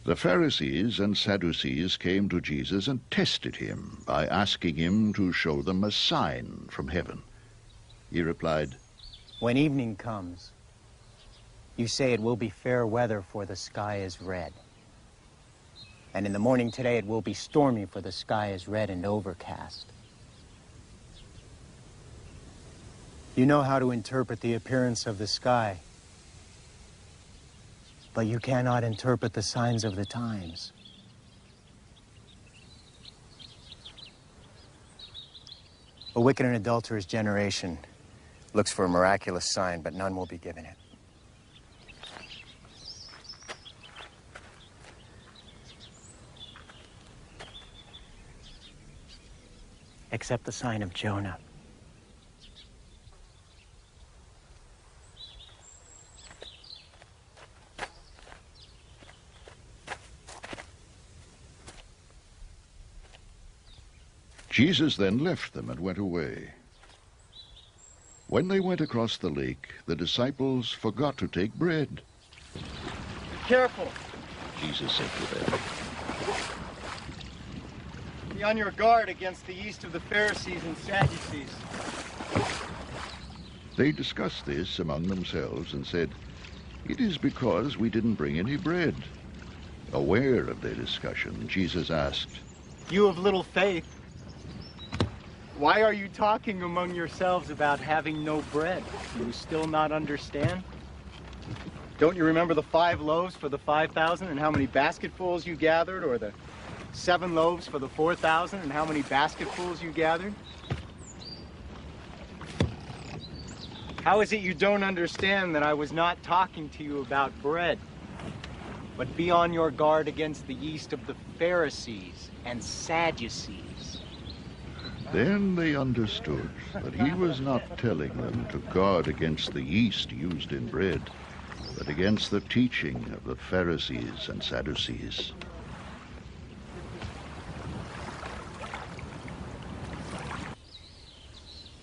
The Pharisees and Sadducees came to Jesus and tested him by asking him to show them a sign from heaven. He replied, "When evening comes, you say it will be fair weather, for the sky is red. And in the morning today it will be stormy, for the sky is red and overcast. You know how to interpret the appearance of the sky, but you cannot interpret the signs of the times. A wicked and adulterous generation looks for a miraculous sign, but none will be given it. Except the sign of Jonah. Jesus then left them and went away. When they went across the lake, the disciples forgot to take bread. "Be careful," Jesus said to them. "Be on your guard against the yeast of the Pharisees and Sadducees." They discussed this among themselves and said, "It is because we didn't bring any bread." Aware of their discussion, Jesus asked, "You of little faith, why are you talking among yourselves about having no bread? Do you still not understand? Don't you remember the 5 loaves for the 5,000 and how many basketfuls you gathered, or the 7 loaves for the 4,000 and how many basketfuls you gathered? How is it you don't understand that I was not talking to you about bread? But be on your guard against the yeast of the Pharisees and Sadducees." Then they understood that he was not telling them to guard against the yeast used in bread, but against the teaching of the Pharisees and Sadducees.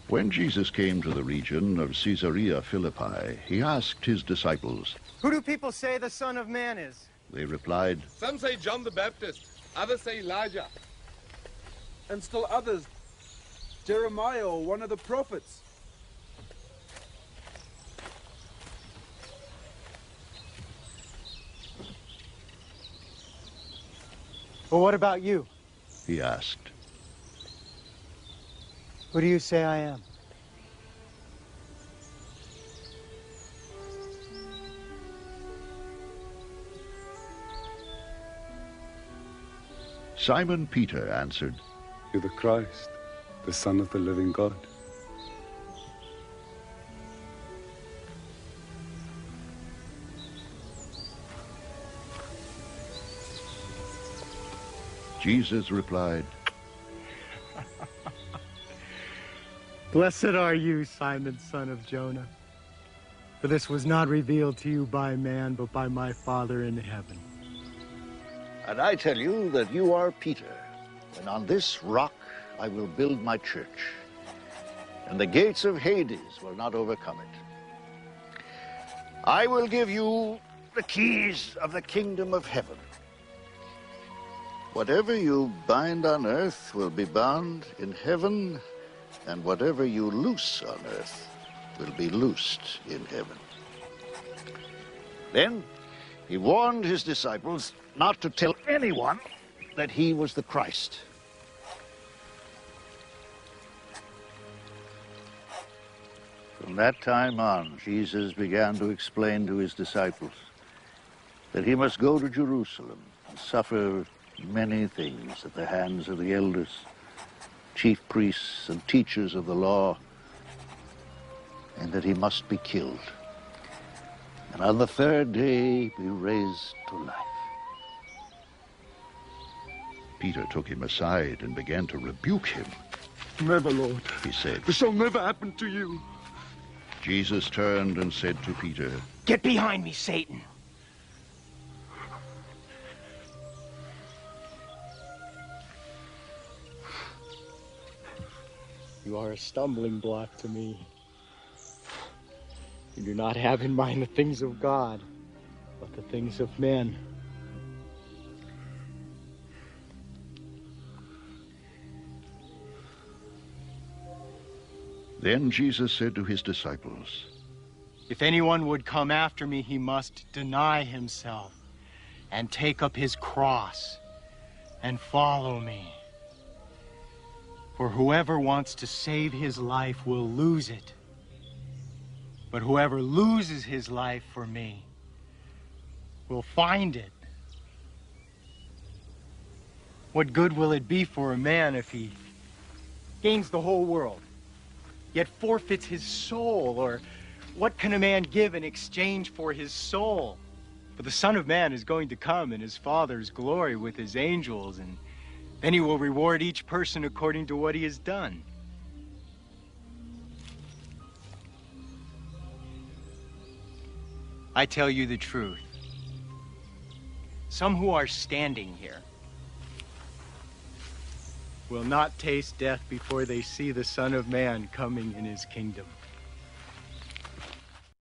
When Jesus came to the region of Caesarea Philippi, he asked his disciples, "Who do people say the Son of Man is?" They replied, "Some say John the Baptist, others say Elijah, and still others, Jeremiah or one of the prophets." "Well, what about you? he asked. Who do you say I am?" Simon Peter answered, "You're the Christ, the Son of the living God." Jesus replied, "Blessed are you, Simon, son of Jonah, for this was not revealed to you by man, but by my Father in heaven. "And I tell you that you are Peter, and on this rock I will build my church, and the gates of Hades will not overcome it. I will give you the keys of the kingdom of heaven. Whatever you bind on earth will be bound in heaven, and whatever you loose on earth will be loosed in heaven." Then he warned his disciples not to tell anyone that he was the Christ. From that time on, Jesus began to explain to his disciples that he must go to Jerusalem and suffer many things at the hands of the elders, chief priests, and teachers of the law, and that he must be killed, and on the 3rd day be raised to life. Peter took him aside and began to rebuke him. "Never, Lord. He said. This shall never happen to you." Jesus turned and said to Peter, "Get behind me, Satan." "You are a stumbling block to me. You do not have in mind the things of God, but the things of men." Then Jesus said to his disciples, If anyone would come after me, he must deny himself and take up his cross and follow me. For whoever wants to save his life will lose it. But whoever loses his life for me will find it. What good will it be for a man if he gains the whole world, yet forfeits his soul? Or what can a man give in exchange for his soul? For the Son of Man is going to come in his Father's glory with his angels, and then he will reward each person according to what he has done. I tell you the truth. Some who are standing here will not taste death before they see the Son of Man coming in his kingdom.